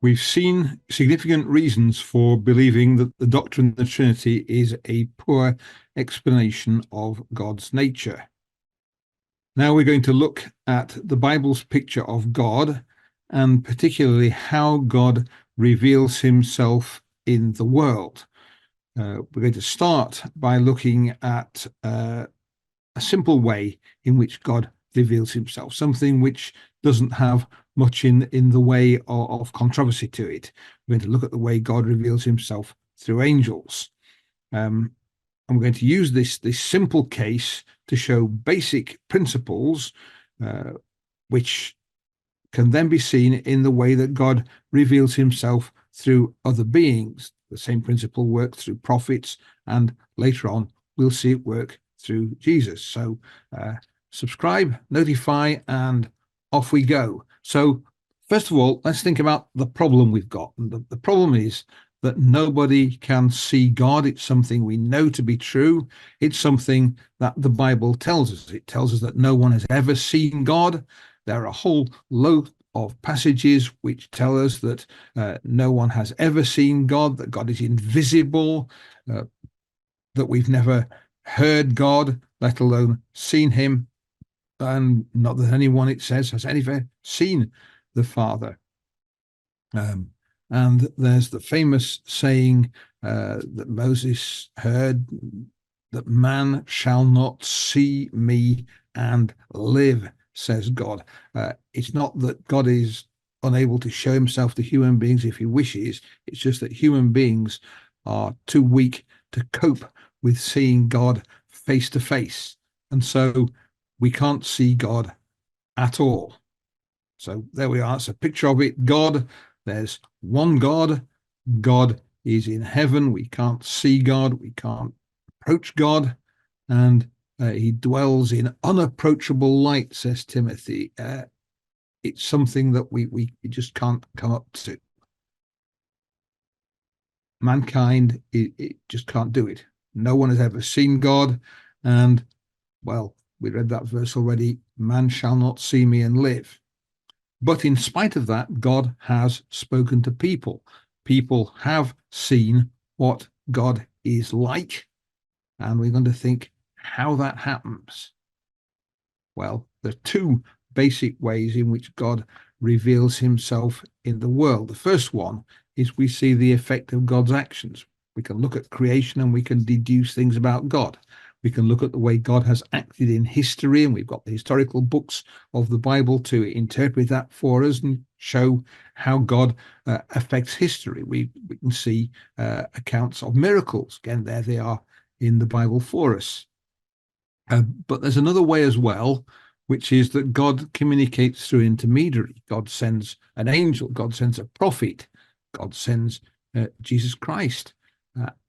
We've seen significant reasons for believing that the doctrine of the Trinity is a poor explanation of God's nature. Now we're going to look at the Bible's picture of God, and particularly how God reveals himself in the world. We're going to start by looking at a simple way in which God reveals himself, something which doesn't have much in the way of controversy to it. We're going to look at the way God reveals himself through angels. And we're going to use this simple case to show basic principles, which can then be seen in the way that God reveals himself through other beings. The same principle works through prophets, and later on we'll see it work through Jesus. So subscribe, notify, and off we go. So first of all, let's think about the problem we've got. The problem is that nobody can see God. It's something we know to be true. It's something that the Bible tells us. It tells us that no one has ever seen God. There are a whole load of passages which tell us that no one has ever seen God, that God is invisible, that we've never heard God, let alone seen him, and not that anyone, it says, has ever seen the Father. And there's the famous saying that Moses heard, that man shall not see me and live, says God. It's not that God is unable to show himself to human beings if he wishes. It's just that human beings are too weak to cope with seeing God face to face. And so we can't see God at all. So there we are. It's a picture of it. God, there's one God. God is in heaven. We can't see God. We can't approach God. And he dwells in unapproachable light, says Timothy. It's something that we just can't come up to. Mankind, it just can't do it. No one has ever seen God. And, well, we read that verse already. Man shall not see me and live. But in spite of that, God has spoken to people. People have seen what God is like. And we're going to think how that happens. Well, there are two basic ways in which God reveals himself in the world. The first one is we see the effect of God's actions. We can look at creation and we can deduce things about God. We can look at the way God has acted in history, and we've got the historical books of the Bible to interpret that for us and show how God affects history. We can see accounts of miracles. Again, there they are in the Bible for us. But there's another way as well, which is that God communicates through intermediary. God sends an angel, God sends a prophet, God sends Jesus Christ.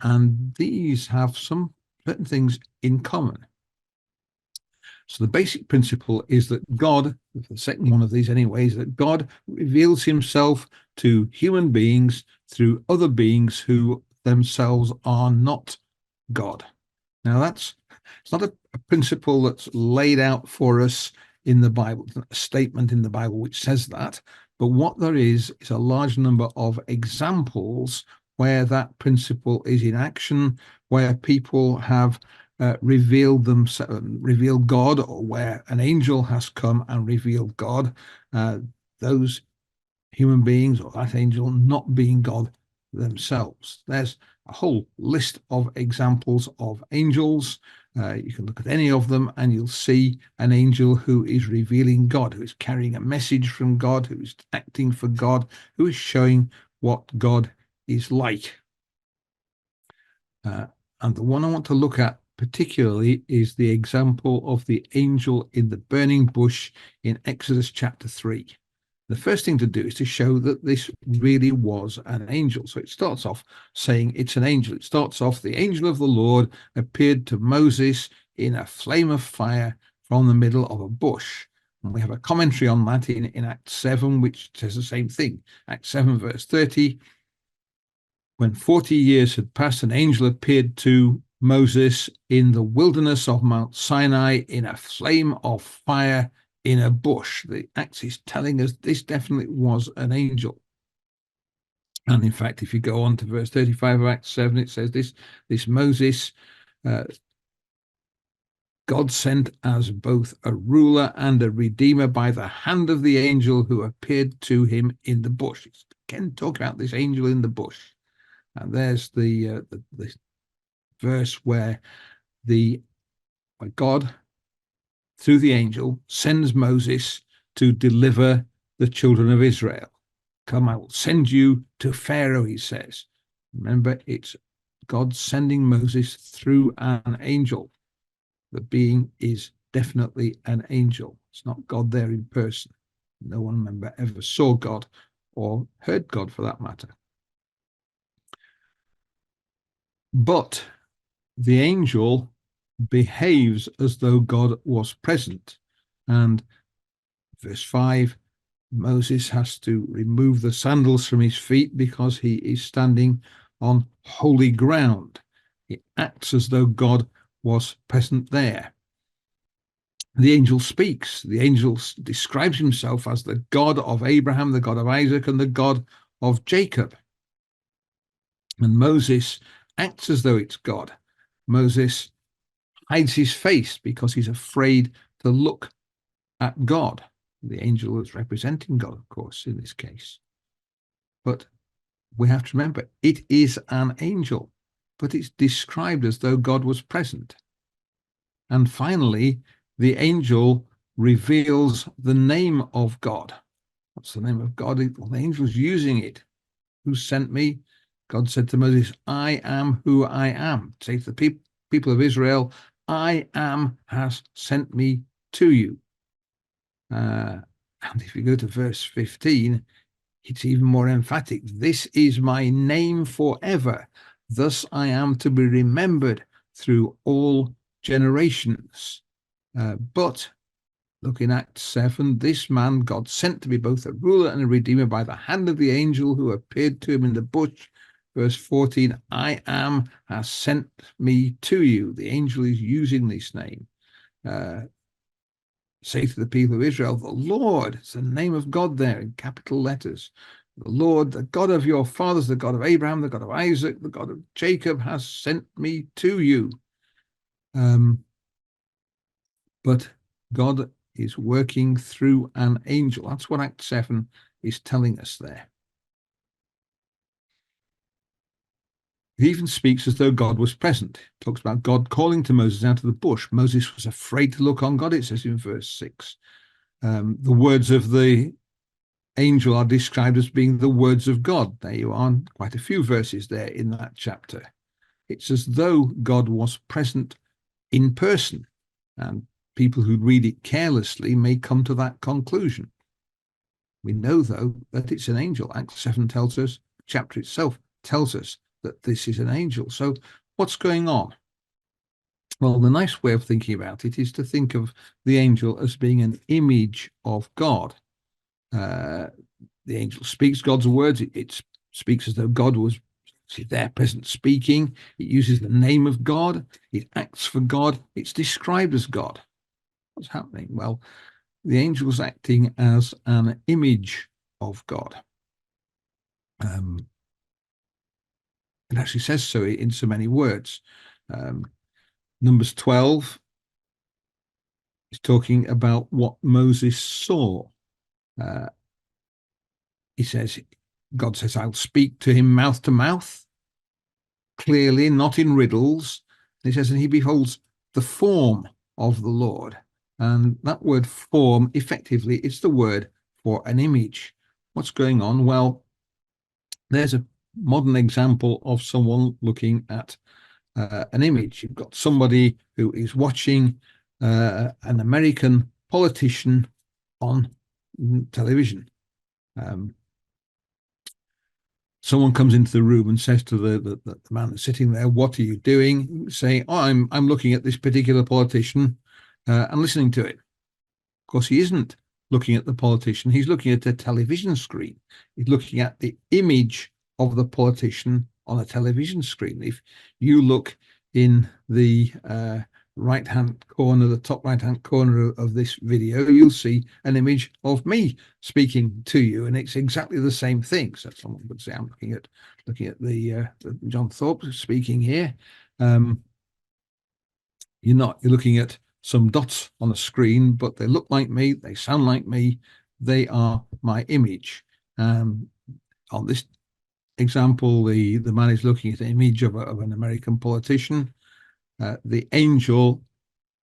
And these have some certain things in common. So the basic principle is that God, the second one of these anyway, is that God reveals himself to human beings through other beings who themselves are not God. Now it's not a principle that's laid out for us in the Bible, a statement in the Bible which says that, but what there is a large number of examples where that principle is in action, where people have revealed God, or where an angel has come and revealed God, those human beings or that angel not being God themselves. There's a whole list of examples of angels. You can look at any of them and you'll see an angel who is revealing God, who is carrying a message from God, who is acting for God, who is showing what God is like. And the one I want to look at particularly is the example of the angel in the burning bush in Exodus chapter 3. The first thing to do is to show that this really was an angel. So it starts off saying it's an angel. It starts off, the angel of the Lord appeared to Moses in a flame of fire from the middle of a bush. And we have a commentary on that in Acts 7, which says the same thing. Acts 7, verse 30. When 40 years had passed, an angel appeared to Moses in the wilderness of Mount Sinai in a flame of fire in a bush. The Acts is telling us this definitely was an angel. And in fact, if you go on to verse 35 of Acts 7, it says this Moses, God sent as both a ruler and a redeemer by the hand of the angel who appeared to him in the bush. It's again talk about this angel in the bush. And there's the verse where God, through the angel, sends Moses to deliver the children of Israel. Come, I will send you to Pharaoh, he says. Remember, it's God sending Moses through an angel. The being is definitely an angel. It's not God there in person. No one, remember, ever saw God or heard God for that matter. But the angel behaves as though God was present. And verse 5, Moses has to remove the sandals from his feet because he is standing on holy ground. He acts as though God was present there. The angel speaks. The angel describes himself as the God of Abraham, the God of Isaac, and the God of Jacob. And Moses acts as though it's God. Moses hides his face because he's afraid to look at God. The angel is representing God, of course, in this case. But we have to remember, it is an angel, but it's described as though God was present. And finally, the angel reveals the name of God. What's the name of God? Well, the angel's using it. Who sent me? God said to Moses, I am who I am. Say to the people of Israel, I am has sent me to you. And if you go to verse 15, it's even more emphatic. This is my name forever. Thus I am to be remembered through all generations. But look in Acts 7, this man God sent to be both a ruler and a redeemer by the hand of the angel who appeared to him in the bush. Verse 14, I am has sent me to you. The angel is using this name. Say to the people of Israel, the Lord, it's the name of God there in capital letters. The Lord, the God of your fathers, the God of Abraham, the God of Isaac, the God of Jacob has sent me to you. But God is working through an angel. That's what Act 7 is telling us there. He even speaks as though God was present. He talks about God calling to Moses out of the bush. Moses was afraid to look on God, it says in verse 6. The words of the angel are described as being the words of God. There you are, quite a few verses there in that chapter. It's as though God was present in person, and people who read it carelessly may come to that conclusion. We know, though, that it's an angel. Acts 7 tells us, the chapter itself tells us that this is an angel. So what's going on? Well, the nice way of thinking about it is to think of the angel as being an image of God. The angel speaks God's words. It speaks as though God was there present speaking. It uses the name of God. It acts for God. It's described as God. What's happening? Well, the angel's acting as an image of God. It actually says so in so many words. Numbers 12 is talking about what Moses saw. He says, God says, I'll speak to him mouth to mouth, clearly, not in riddles. He says, and he beholds the form of the Lord. And that word form, effectively, it's the word for an image. What's going on? Well, there's a modern example of someone looking at an image. You've got somebody who is watching an American politician on television. Someone comes into the room and says to the man that's sitting there, what are you doing? Say, oh, I'm looking at this particular politician and listening to it. Of course, he isn't looking at the politician. He's looking at a television screen. He's looking at the image of the politician on a television screen. If you look in the right-hand corner, the top right-hand corner of this video, you'll see an image of me speaking to you, and it's exactly the same thing. So someone would say, I'm looking at the John Thorpe speaking here. You're not. You're looking at some dots on a screen, but they look like me. They sound like me. They are my image. On this example, the man is looking at an image of an American politician. The angel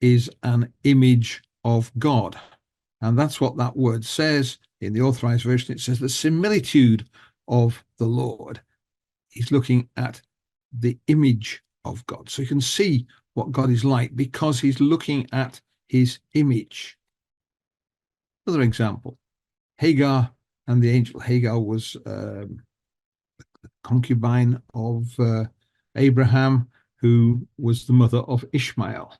is an image of God. And that's what that word says. In the Authorized Version, it says the similitude of the Lord. He's looking at the image of God. So you can see what God is like because he's looking at his image. Another example, Hagar and the angel. Hagar was the concubine of Abraham, who was the mother of Ishmael.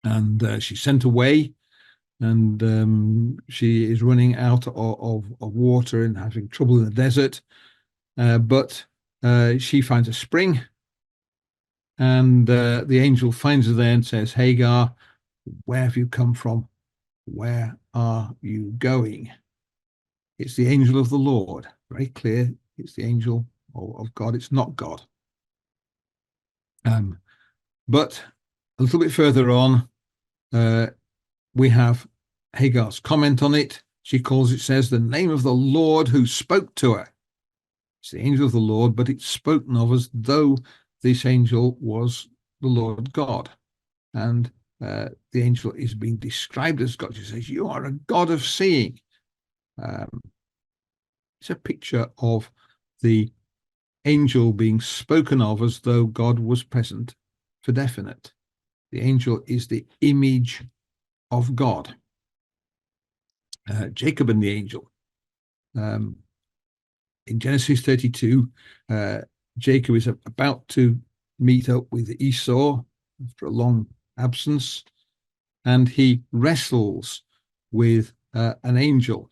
And she's sent away, and she is running out of water and having trouble in the desert. But she finds a spring, and the angel finds her there and says, Hagar, where have you come from? Where are you going? It's the angel of the Lord. Very clear. It's the angel of God. It's not God. But a little bit further on, we have Hagar's comment on it. She calls it, says, the name of the Lord who spoke to her. It's the angel of the Lord, but it's spoken of as though this angel was the Lord God. And the angel is being described as God. She says, you are a God of seeing. It's a picture of the angel being spoken of as though God was present for definite. The angel is the image of God. Jacob and the angel. In Genesis 32, Jacob is about to meet up with Esau after a long absence, and he wrestles with an angel.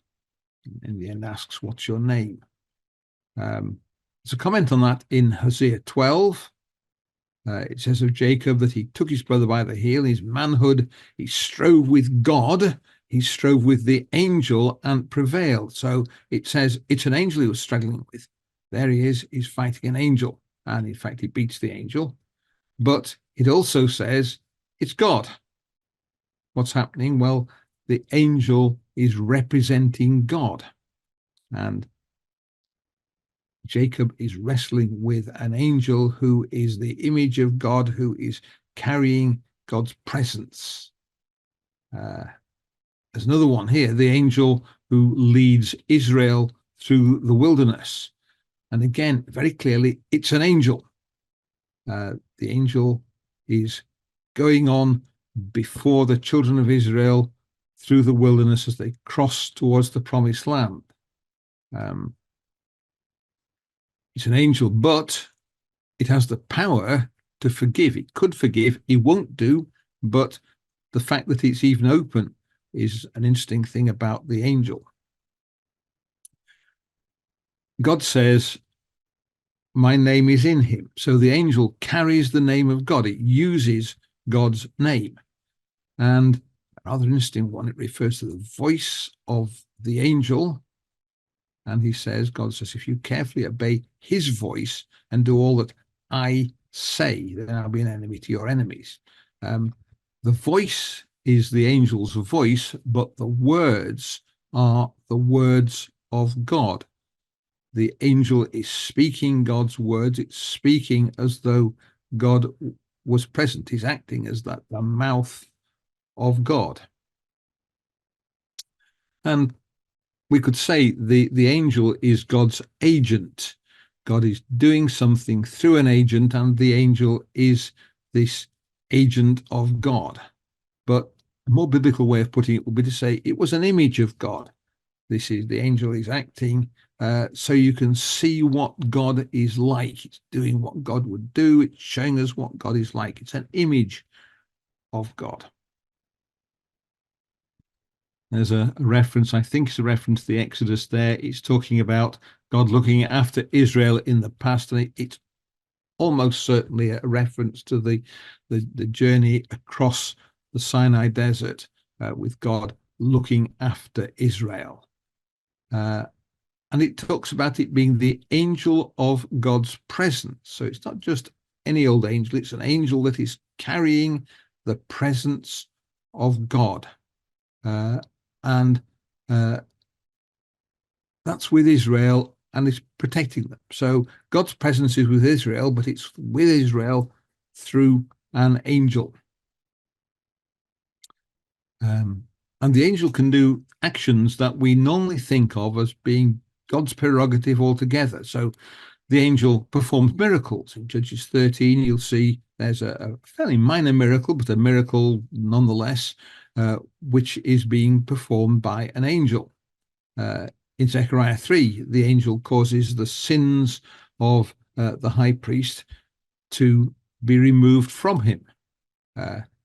In the end, asks, what's your name? There's a comment on that in Hosea 12. It says of Jacob that he took his brother by the heel, his manhood, he strove with God, he strove with the angel and prevailed. So it says it's an angel he was struggling with. There he is, he's fighting an angel. And in fact, he beats the angel. But it also says it's God. What's happening? Well, the angel is representing God. And Jacob is wrestling with an angel who is the image of God, who is carrying God's presence. There's another one here, the angel who leads Israel through the wilderness. And again, very clearly, it's an angel. The angel is going on before the children of Israel through the wilderness as they cross towards the promised land. It's an angel, but it has the power to forgive. It could forgive. It won't do, but the fact that it's even open is an interesting thing about the angel. God says, my name is in him. So the angel carries the name of God. It uses God's name. And a rather interesting one, it refers to the voice of the angel. And he says, God says, if you carefully obey his voice and do all that I say, then I'll be an enemy to your enemies. The voice is the angel's voice, but the words are the words of God. The angel is speaking God's words. It's speaking as though God was present. He's acting as the mouth of God. And we could say the angel is God's agent. God is doing something through an agent, and the angel is this agent of God. But a more biblical way of putting it would be to say it was an image of God. This is the angel is acting so you can see what God is like. It's doing what God would do. It's showing us what God is like. It's an image of God. There's a reference, I think it's a reference to the Exodus there. It's talking about God looking after Israel in the past, and it's almost certainly a reference to the journey across the Sinai desert with God looking after Israel. And it talks about it being the angel of God's presence. So it's not just any old angel, it's an angel that is carrying the presence of God. And that's with Israel and is protecting them. So God's presence is with Israel, but it's with Israel through an angel. And the angel can do actions that we normally think of as being God's prerogative altogether. So the angel performs miracles. In Judges 13, you'll see there's a fairly minor miracle, but a miracle nonetheless, which is being performed by an angel. In Zechariah 3, the angel causes the sins of the high priest to be removed from him.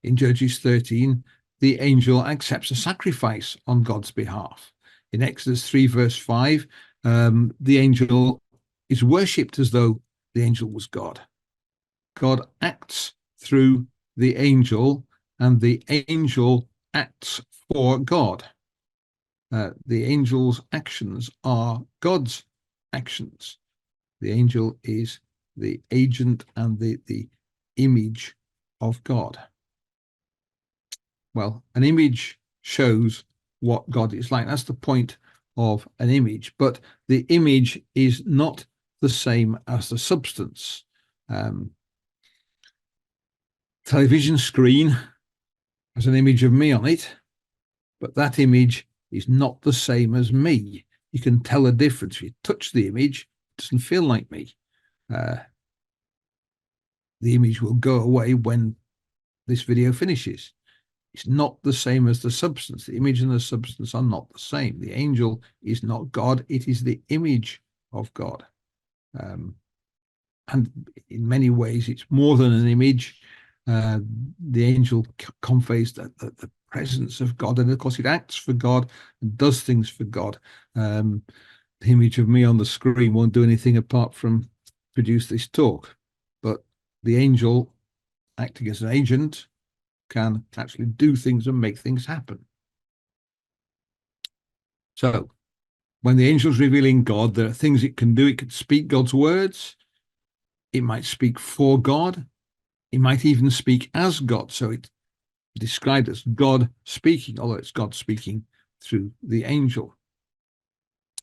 In Judges 13, the angel accepts a sacrifice on God's behalf. In Exodus 3, verse 5, the angel is worshipped as though the angel was God. God acts through the angel, and the angel acts for God. The angel's actions are God's actions. The angel is the agent and the image of God. Well, an image shows what God is like. That's the point of an image. But the image is not the same as the substance. Television screen has an image of me on it, but that image is not the same as me. You can tell a difference. If you touch the image, it doesn't feel like me. The image will go away when this video finishes. It's not the same as the substance. The image and the substance are not the same. The angel is not God. It is the image of God. And in many ways, it's more than an image. The angel conveys the presence of God. And of course, it acts for God and does things for God. The image of me on the screen won't do anything apart from produce this talk. But the angel, acting as an agent, can actually do things and make things happen. So when the angel's revealing God, there are things it can do. It can speak God's words. It might speak for God. It might even speak as God. So it's described as God speaking, although it's God speaking through the angel.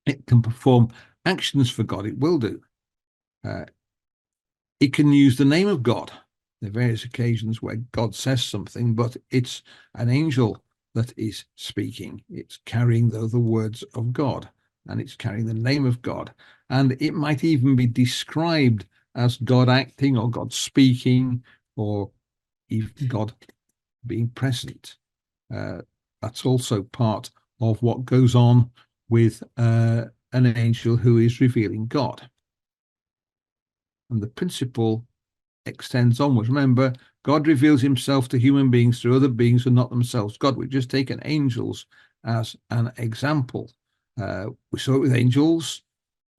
It can perform actions for God. It will do. It can use the name of God. There are various occasions where God says something, but it's an angel that is speaking. It's carrying the words of God, and it's carrying the name of God. And it might even be described as God acting or God speaking or even God being present. That's also part of what goes on with an angel who is revealing God. And the principle extends onwards. Remember, God reveals himself to human beings through other beings who are not themselves God. We've just taken angels as an example. We saw it with angels,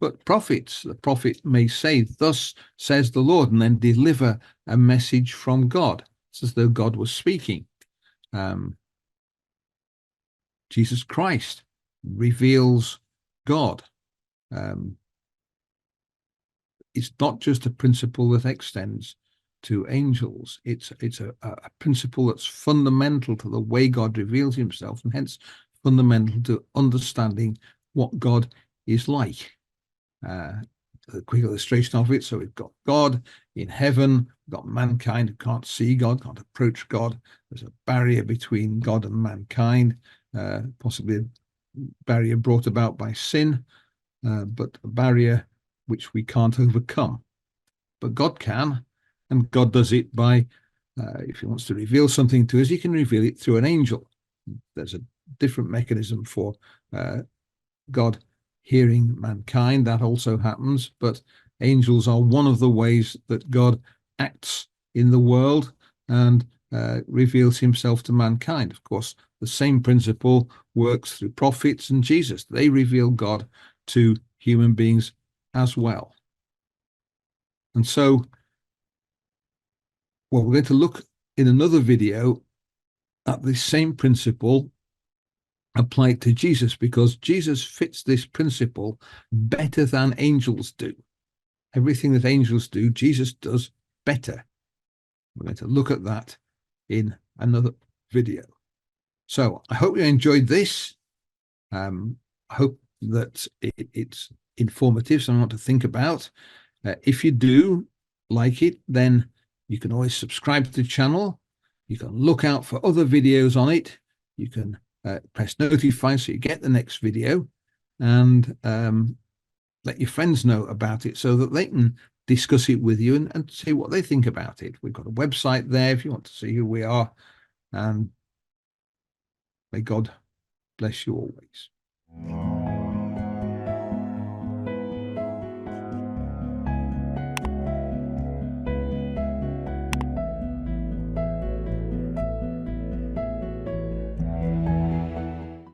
but prophets. The prophet may say, "Thus says the Lord," and then deliver a message from God. It's as though God was speaking. Jesus Christ reveals God. It's not just a principle that extends to angels. It's a principle that's fundamental to the way God reveals himself, and hence fundamental to understanding what God is like. A quick illustration of it. So we've got God in heaven, we've got mankind who can't see God, can't approach God. There's a barrier between God and mankind, possibly a barrier brought about by sin, but a barrier which we can't overcome. But God can, and God does it by, if he wants to reveal something to us, he can reveal it through an angel. There's a different mechanism for God hearing mankind. That also happens, but angels are one of the ways that God acts in the world and reveals himself to mankind. Of course, the same principle works through prophets and Jesus. They reveal God to human beings as well. And so Well, we're going to look in another video at the same principle applied to Jesus, because Jesus fits this principle better than angels do. Everything that angels do, Jesus does better. We're going to look at that in another video. So I hope you enjoyed this. I hope that it's informative, something I want to think about. If you do like it, then you can always subscribe to the channel. You can look out for other videos on it. You can press notify so you get the next video, and let your friends know about it so that they can discuss it with you and see what they think about it. We've got a website there if you want to see who we are, and may God bless you always.